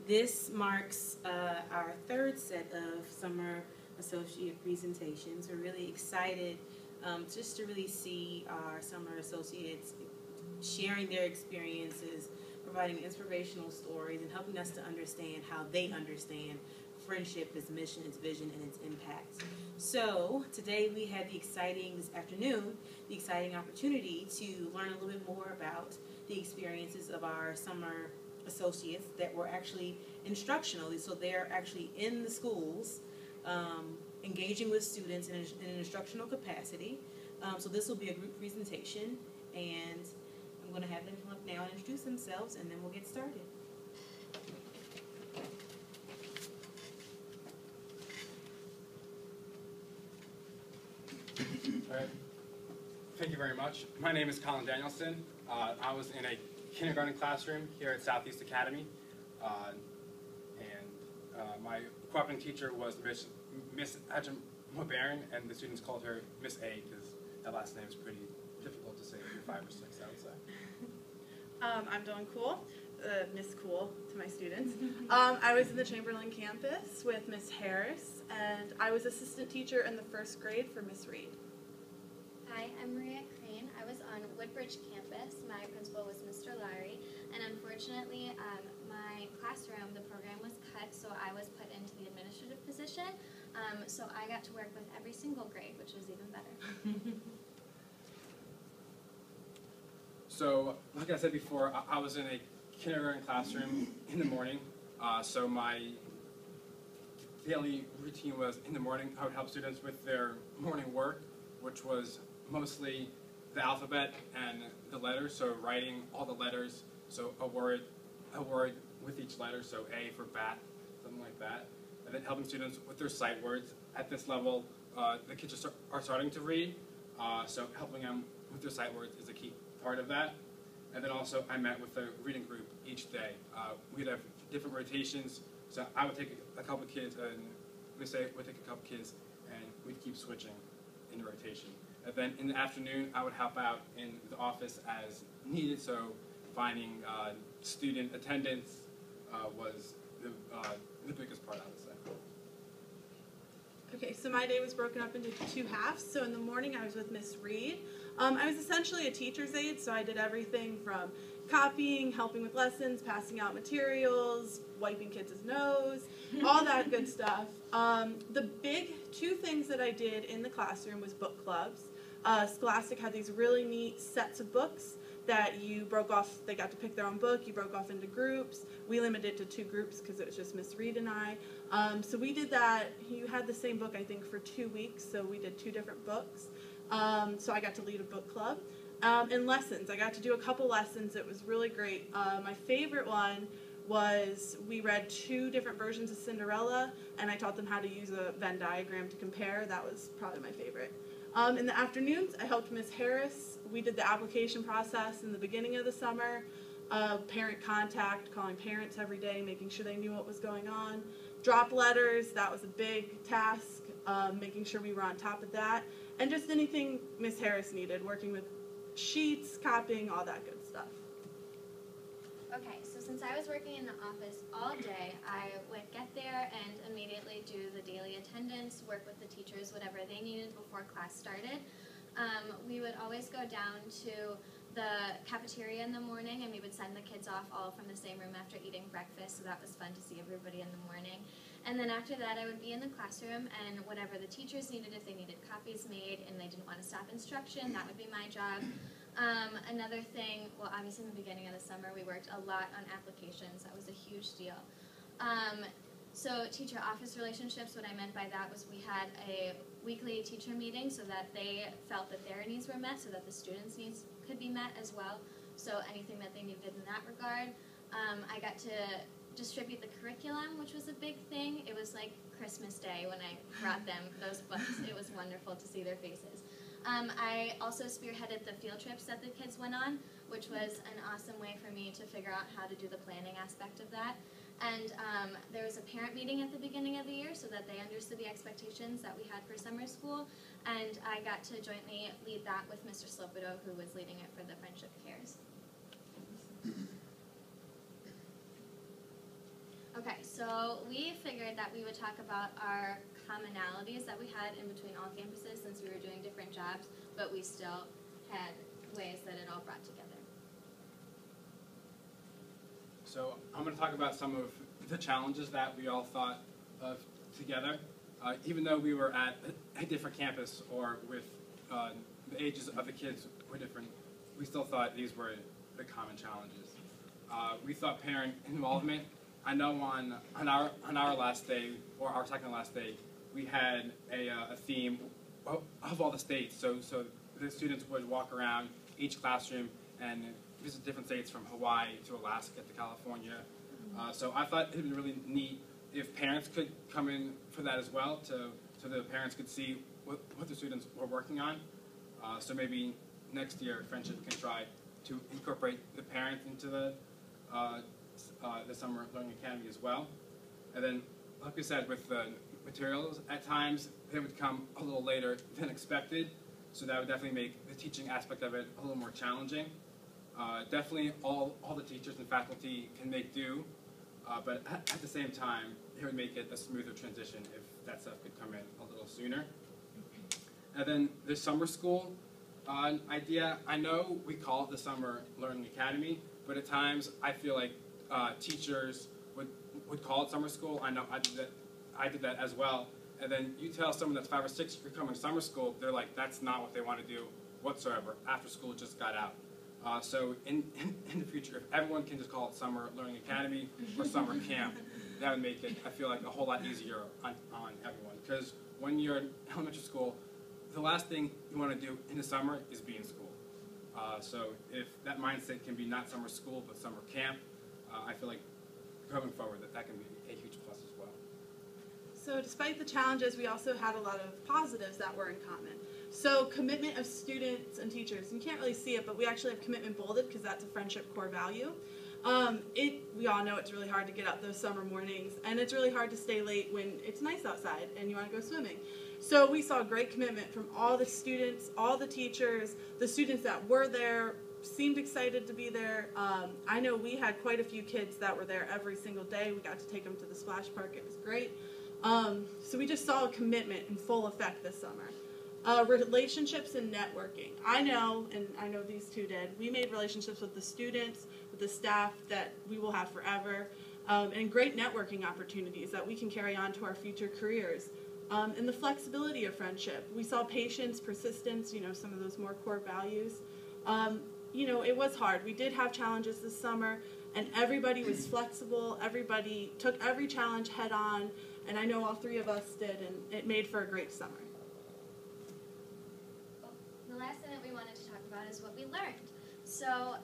This marks our third set of summer associate presentations. We're really excited just to really see our summer associates sharing their experiences, providing inspirational stories, and helping us to understand how they understand friendship, its mission, its vision, and its impact. So today we had this afternoon, the exciting opportunity to learn a little bit more about the experiences of our summer associates that were actually instructional. So they're actually in the schools, engaging with students in an instructional capacity. So this will be a group presentation, and I'm going to have them come up now and introduce themselves, and then we'll get started. All right. Thank you very much. My name is Colin Danielson. I was in a kindergarten classroom here at Southeast Academy, and my cooperating teacher was Miss Ajam-Mobaran, and the students called her Miss A because that last name is pretty difficult to say if you're 5 or 6, I would say. I'm Dawn Cool, Miss Cool to my students. I was in the Chamberlain campus with Miss Harris, and I was assistant teacher in the 1st grade for Miss Reed. Hi, I'm Maria Crane. I was on Woodbridge campus. My principal was Mr. Lowry, and unfortunately, my classroom, the program was cut, so I was put into the administrative position. So I got to work with every single grade, which was even better. So, like I said before, I was in a kindergarten classroom in the morning. So my daily routine was in the morning, I would help students with their morning work, which was mostly the alphabet and the letters, so writing all the letters, so a word with each letter, so A for bat, something like that, and then helping students with their sight words. At this level, the kids are starting to read, so helping them with their sight words is a key part of that. And then also I met with the reading group each day. We'd have different rotations, so I would take a couple kids, and Miss A would take a couple kids, and we'd keep switching in the rotation. And then in the afternoon, I would help out in the office as needed, so finding student attendance was the biggest part, I would say. Okay, so my day was broken up into 2 halves. So in the morning, I was with Miss Reed. I was essentially a teacher's aide, so I did everything from copying, helping with lessons, passing out materials, wiping kids' nose, all that good stuff. The big 2 things that I did in the classroom was book clubs. Scholastic had these really neat sets of books that you broke off. They got to pick their own book. You broke off into groups. We limited it to 2 groups because it was just Miss Reed and I. So we did that. You had the same book, I think, for 2 weeks, so we did 2 different books. So I got to lead a book club. And lessons. I got to do a couple lessons. It was really great. My favorite one was we read 2 different versions of Cinderella, and I taught them how to use a Venn diagram to compare. That was probably my favorite. In the afternoons, I helped Miss Harris. We did the application process in the beginning of the summer, parent contact, calling parents every day, making sure they knew what was going on. Drop letters, that was a big task, making sure we were on top of that. And just anything Miss Harris needed, working with sheets, copying, all that good stuff. Okay, so since I was working in the office all day, I would get there and immediately do the daily attendance, work with the teachers, whatever they needed before class started. We would always go down to the cafeteria in the morning, and we would send the kids off all from the same room after eating breakfast, so that was fun to see everybody in the morning. And then after that, I would be in the classroom, and whatever the teachers needed, if they needed copies made and they didn't want to stop instruction, that would be my job. Another thing, well, obviously in the beginning of the summer, we worked a lot on applications. That was a huge deal. So teacher-office relationships, what I meant by that was we had a weekly teacher meeting so that they felt that their needs were met, so that the students' needs could be met as well. So anything that they needed in that regard. I got to distribute the curriculum, which was a big thing. It was like Christmas Day when I brought them those books. It was wonderful to see their faces. I also spearheaded the field trips that the kids went on, which was an awesome way for me to figure out how to do the planning aspect of that. And there was a parent meeting at the beginning of the year so that they understood the expectations that we had for summer school, and I got to jointly lead that with Mr. Slopido, who was leading it for the Friendship Cares. Okay, So we figured that we would talk about our commonalities that we had in between all campuses since we were doing different jobs, but we still had ways that it all brought together. So I'm going to talk about some of the challenges that we all thought of together. Even though we were at a different campus or with the ages of the kids were different, we still thought these were the common challenges. We thought parent involvement. I know on our last day, or our second last day, we had a theme of all the states. So the students would walk around each classroom and visit different states from Hawaii to Alaska to California. So I thought it would be really neat if parents could come in for that as well, so the parents could see what the students were working on. So maybe next year, Friendship can try to incorporate the parents into the Summer Learning Academy as well. And then, like we said, with the materials, at times they would come a little later than expected, so that would definitely make the teaching aspect of it a little more challenging. Definitely all the teachers and faculty can make do, but at the same time, it would make it a smoother transition if that stuff could come in a little sooner. And then the summer school idea, I know we call it the Summer Learning Academy, but at times I feel like teachers would call it summer school. I know I did that as well. And then you tell someone that's 5 or 6 you're coming to summer school, they're like, that's not what they want to do whatsoever. After school just got out. So in the future, if everyone can just call it Summer Learning Academy or Summer Camp, that would make it, I feel like, a whole lot easier on everyone. Because when you're in elementary school, the last thing you want to do in the summer is be in school. So if that mindset can be not summer school but summer camp, I feel like going forward that can be a huge plus as well. So despite the challenges, we also had a lot of positives that were in common. So commitment of students and teachers. You can't really see it, but we actually have commitment bolded because that's a Friendship core value. We all know it's really hard to get up those summer mornings, and it's really hard to stay late when it's nice outside and you want to go swimming. So we saw great commitment from all the students, all the teachers, the students that were there seemed excited to be there. I know we had quite a few kids that were there every single day. We got to take them to the splash park. It was great. So we just saw a commitment in full effect this summer. Relationships and networking. I know, and I know these two did, we made relationships with the students, with the staff that we will have forever, and great networking opportunities that we can carry on to our future careers. And the flexibility of friendship. We saw patience, persistence, some of those more core values. It was hard. We did have challenges this summer, and everybody was flexible. Everybody took every challenge head on, and I know all three of us did, and it made for a great summer. The last thing that we wanted to talk about is what we learned. So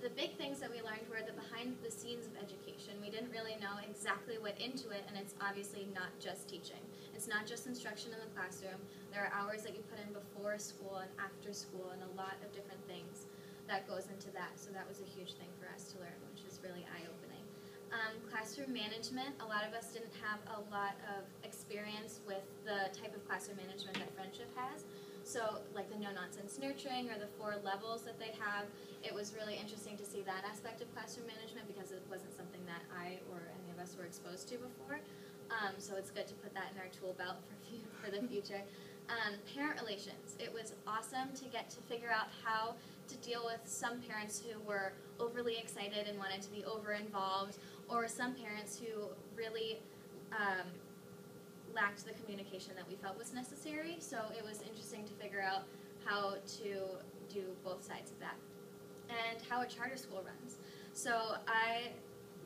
the big things that we learned were the behind the scenes of education. We didn't really know exactly what into it, and it's obviously not just teaching. It's not just instruction in the classroom. There are hours that you put in before school and after school and a lot of different things that goes into that. So that was a huge thing for us to learn, which is really eye-opening. Classroom management, a lot of us didn't have a lot of experience with the type of classroom management that Friendship has. So like the no-nonsense nurturing or the 4 levels that they have, it was really interesting to see that aspect of classroom management because it wasn't something that I or any of us were exposed to before. So it's good to put that in our tool belt for the future. Parent relations. It was awesome to get to figure out how to deal with some parents who were overly excited and wanted to be over-involved, or some parents who really lacked the communication that we felt was necessary. So it was interesting to figure out how to do both sides of that. And how a charter school runs. So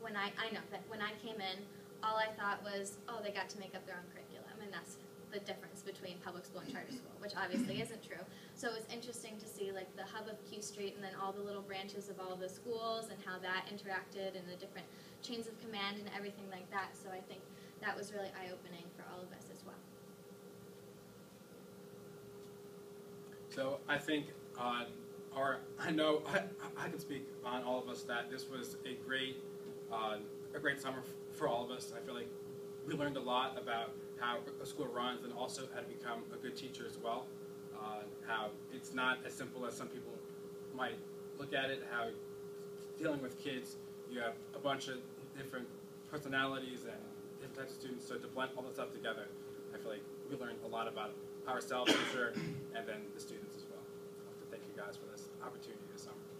when I know that when I came in, all I thought was, oh, they got to make up their own curriculum, and that's the difference between public school and charter school, which obviously isn't true. So it was interesting to see like the hub of Q Street and then all the little branches of all the schools and how that interacted and the different chains of command and everything like that. So I think that was really eye-opening for all of us as well. So I think I know I can speak on all of us that this was a great summer for all of us. I feel like we learned a lot about how a school runs and also how to become a good teacher as well. How it's not as simple as some people might look at it, how dealing with kids, you have a bunch of different personalities and different types of students. So to blend all that stuff together, I feel like we learned a lot about ourselves, for sure, and then the students as well. So I have to thank you guys for this opportunity this summer.